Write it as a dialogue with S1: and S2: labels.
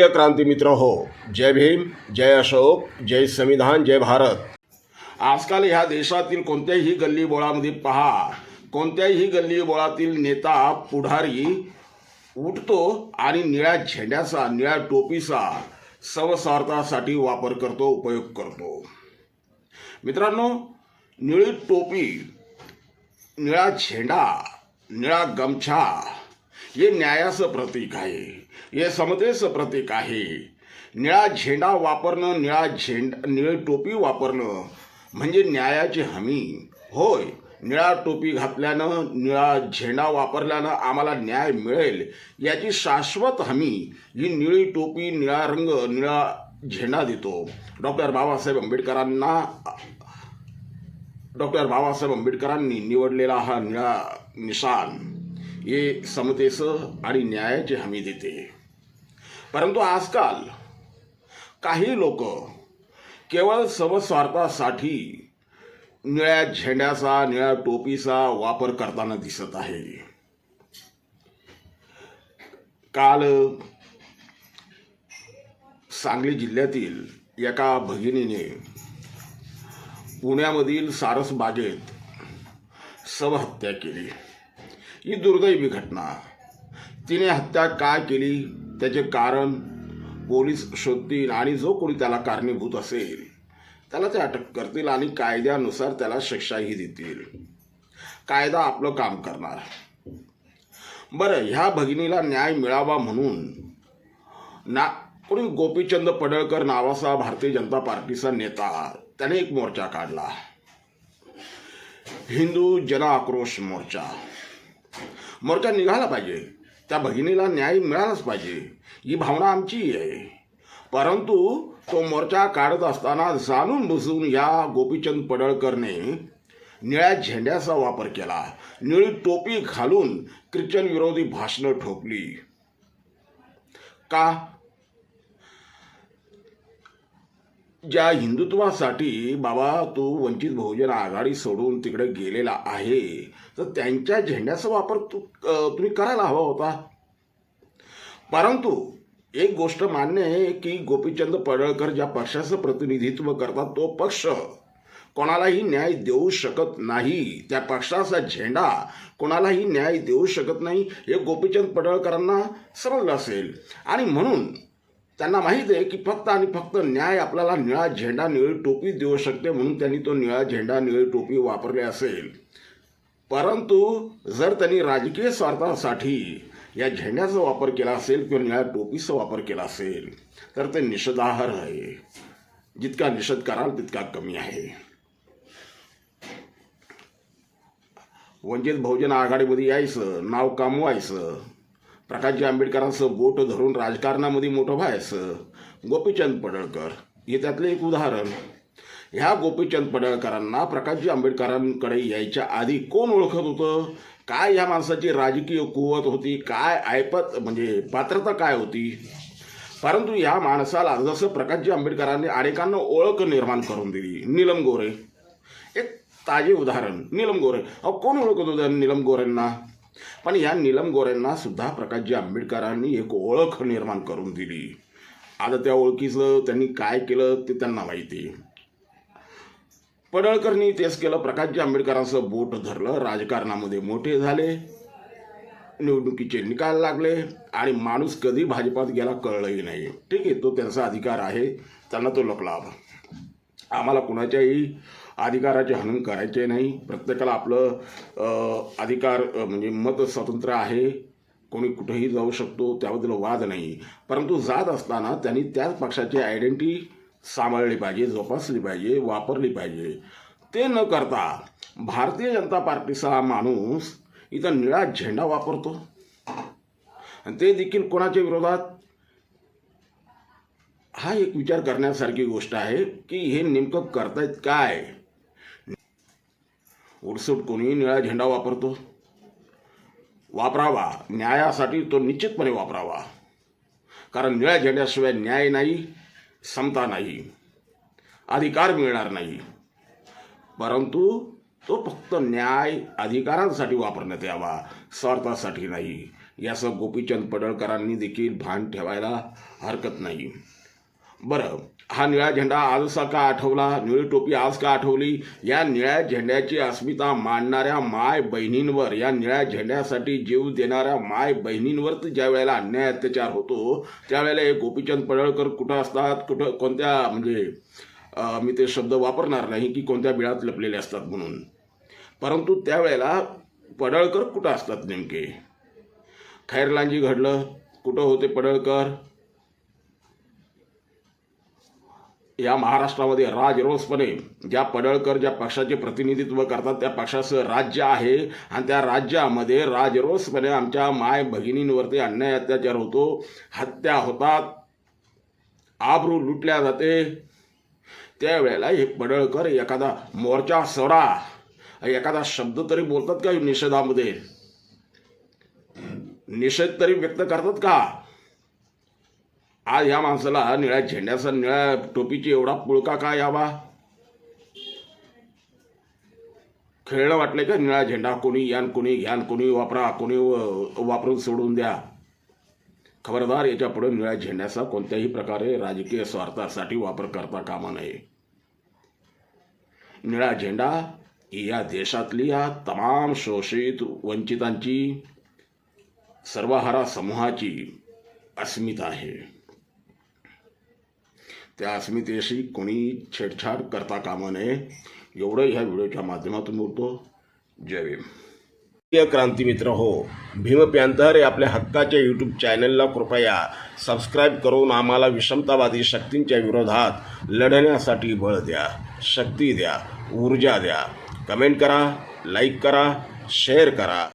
S1: प्रिय क्रांती मित्र हो, जय भीम, जय अशोक, जय संविधान, जय भारत. आजकाल ह्या देशातील कोणत्याही गल्लीबोळामध्ये पहा, कोणत्याही गल्लीबोळातील नेता पुढारी उठतो आणि निळ्या झेंड्याचा, निळ्या टोपीचा स्वस्वार्थासाठी वापर करतो, उपयोग करतो. मित्रांनो, निळी टोपी, निळा झेंडा, निळा गमछा हे न्यायाचं प्रतीक आहे, हे समतेचं प्रतीक आहे. निळा झेंडा वापरणं, निळी टोपी वापरणं म्हणजे न्यायाची हमी. होय, निळा टोपी घातल्यानं, निळा झेंडा वापरल्यानं आम्हाला न्याय मिळेल याची शाश्वत हमी ही निळी टोपी, निळा रंग, निळा झेंडा देतो. डॉक्टर बाबासाहेब आंबेडकरांनी निवडलेला हा निळा निशाण हे समतेचं आणि न्यायाची हमी देते. परंतु आजकाल काही लोक केवळ स्वस्वार्थासाठी निळ्या झेंड्याचा, निळ्या टोपीचा वापर करताना दिसत आहे. काल सांगली जिल्ह्यातील एका भगिनीने पुण्यामधील सारसबागेत स्वहत्या केली. ही दुर्दैवी घटना. तिने हत्या का केली त्याचे कारण पोलीस शोधतील आणि जो कोणी त्याला कारणीभूत असेल त्याला ते अटक करतील आणि कायद्यानुसार त्याला शिक्षाही देतील. कायदा आपलं काम करणार. बरं, ह्या भगिनीला न्याय मिळावा म्हणून कोणी गोपीचंद पडळकर नावाचा भारतीय जनता पार्टीचा नेता त्याने एक मोर्चा काढला, हिंदू जन आक्रोश मोर्चा. मोर्चा निघाला पाहिजे, त्या भगिनीला न्याय मिळालाच पाहिजे ही भावना आमची आहे. परंतु तो मोर्चा काढत असताना जाणून बुजून या गोपीचंद पडळकरने निळ्या झेंड्याचा वापर केला, निळी टोपी घालून ख्रिश्चन विरोधी भाषणं ठोकली. का? ज्या हिंदुत्वासाठी बाबा तू वंचित बहुजन आघाडी सोडून तिकडे गेलेला आहे, तर त्यांच्या झेंड्याचा वापर तुम्ही करायला हवा होता. परंतु एक गोष्ट मान्य आहे की गोपीचंद पडळकर ज्या पक्षाचं प्रतिनिधित्व करतात तो पक्ष कोणालाही न्याय देऊ शकत नाही. त्या पक्षाचा झेंडा कोणालाही न्याय देऊ शकत नाही हे गोपीचंद पडळकरांना समजलं असेल आणि म्हणून त्यांना माहीत आहे की फक्त आणि फक्त न्याय आपल्याला निळा झेंडा, निळी टोपी देऊ शकते, म्हणून त्यांनी तो निळा झेंडा, निळी टोपी वापरले असेल. परंतु जर त्यांनी राजकीय स्वार्थासाठी या झेंड्याचा वापर केला असेल किंवा निळ्या टोपीचा वापर केला असेल तर ते निषेधार्ह आहे. जितका निषेध कराल तितका कमी आहे. वंचित बहुजन आघाडीमध्ये यायचं, नाव कमवायचं, प्रकाशजी आंबेडकरांचं बोट धरून राजकारणामध्ये मोठं व्हायचं. गोपीचंद पडळकर हे त्यातले एक उदाहरण. ह्या गोपीचंद पडळकरांना प्रकाशजी आंबेडकरांकडे यायच्या आधी कोण ओळखत होतं? काय ह्या माणसाची राजकीय कुवत होती, काय ऐपत म्हणजे पात्रता काय होती? परंतु ह्या माणसाला जसं प्रकाशजी आंबेडकरांनी अनेकांना ओळख निर्माण करून दिली. नीलम गोरे एक ताजे उदाहरण. नीलम गोरे, कोण ओळखत होतं नीलम गोरेंना? पण या नीलम गोरेंना सुद्धा प्रकाशजी आंबेडकरांनी एक ओळख निर्माण करून दिली. आता त्या ओळखीचं त्यांनी काय केलं ते त्यांना माहिती. पडळकरनी तेच केलं. प्रकाशजी आंबेडकरांचं बोट धरलं, राजकारणामध्ये मोठे झाले, निवडणुकीचे निकाल लागले आणि माणूस कधी भाजपात गेला कळलंही नाही. ठीक आहे, तो त्यांचा अधिकार आहे, त्यांना तो लाभ. आम्हाला कुणाच्याही अधिकाराचे हनन करायचे नाही. प्रत्येकाला आपलं अधिकार म्हणजे मत स्वातंत्र्य आहे, कोणी कुठेही जाऊ शकतो, त्याबद्दल वाद नाही. परंतु जात असताना त्यांनी त्याच पक्षाची आयडेंटिटी सांभाळली पाहिजे, जोपासली पाहिजे, वापरली पाहिजे. ते न करता भारतीय जनता पार्टीचा माणूस इथं निळा झेंडा वापरतो आणि ते देखील कोणाच्या विरोधात. हा एक विचार करण्यासारखी गोष्ट आहे की हे नेमकं करतायत काय. उडसूट कोणी निळा झेंडा वापरतो, वापरावा, न्यायासाठी तो निश्चितपणे वापरावा. कारण निळ्या झेंड्याशिवाय न्याय नाही, समता नाही, अधिकार मिळणार नाही. परंतु तो फक्त न्याय अधिकारांसाठी वापरण्यात यावा, स्वार्थासाठी नाही. याचं गोपीचंद पडळकरांनी देखील भान ठेवायला हरकत नाही. बरं, हा निळा झेंडा आजचा का आठवला, निळी टोपी आज का आठवली? या निळ्या झेंड्याची अस्मिता मांडणाऱ्या माय बहिणींवर, या निळ्या झेंड्यासाठी जीव देणाऱ्या माय बहिणींवर तर ज्या वेळेला अन्याय अत्याचार होतो त्यावेळेला हे गोपीचंद पडळकर कुठं असतात, कुठं कोणत्या म्हणजे मी ते शब्द वापरणार नाही की कोणत्या बिळात लपलेले असतात म्हणून, परंतु त्यावेळेला पडळकर कुठं असतात नेमके? खैरलांजी घडलं, कुठं होते पडळकर? या महाराष्ट्रामध्ये राजरोसपणे ज्या पडळकर ज्या पक्षाचे प्रतिनिधित्व करतात त्या पक्षाचं राज्य आहे आणि त्या राज्यामध्ये राजरोसपणे आमच्या माय भगिनींवरती अन्याय अत्याचार होतो, हत्या होतात, आबरू लुटल्या जाते. त्यावेळेला हे पडळकर एखादा मोर्चा सोडा, एखादा शब्द तरी बोलतात का निषेधामध्ये? निषेध तरी व्यक्त करतात का? आज या माणसाला निळ्या झेंड्याचा, निळ्या टोपीची एवढा पुळका का यावा? खेळणं वाटले का निळा झेंडा? कोणी यान, कोणी घ्यान, कोणी वापरा, कोणी वापरून सोडून द्या. खबरदार, याच्या पुढे निळ्या झेंड्याचा कोणत्याही प्रकारे राजकीय स्वार्थासाठी वापर करता कामा नये. निळा झेंडा या देशातली या तमाम शोषित वंचितांची, सर्वहारा समूहाची अस्मिता आहे. त्या अस्मितेशी कोणी छेडछाड करता कामा नये एवढं ह्या व्हिडिओच्या माध्यमातून बोलतो. जय भीम. क्रांती मित्र हो, भीम पॅंथर या आपल्या हक्काच्या यूट्यूब चॅनलला कृपया सबस्क्राईब करून आम्हाला विषमतावादी शक्तींच्या विरोधात लढण्यासाठी बळ द्या, शक्ती द्या, ऊर्जा द्या. कमेंट करा, लाईक करा, शेअर करा.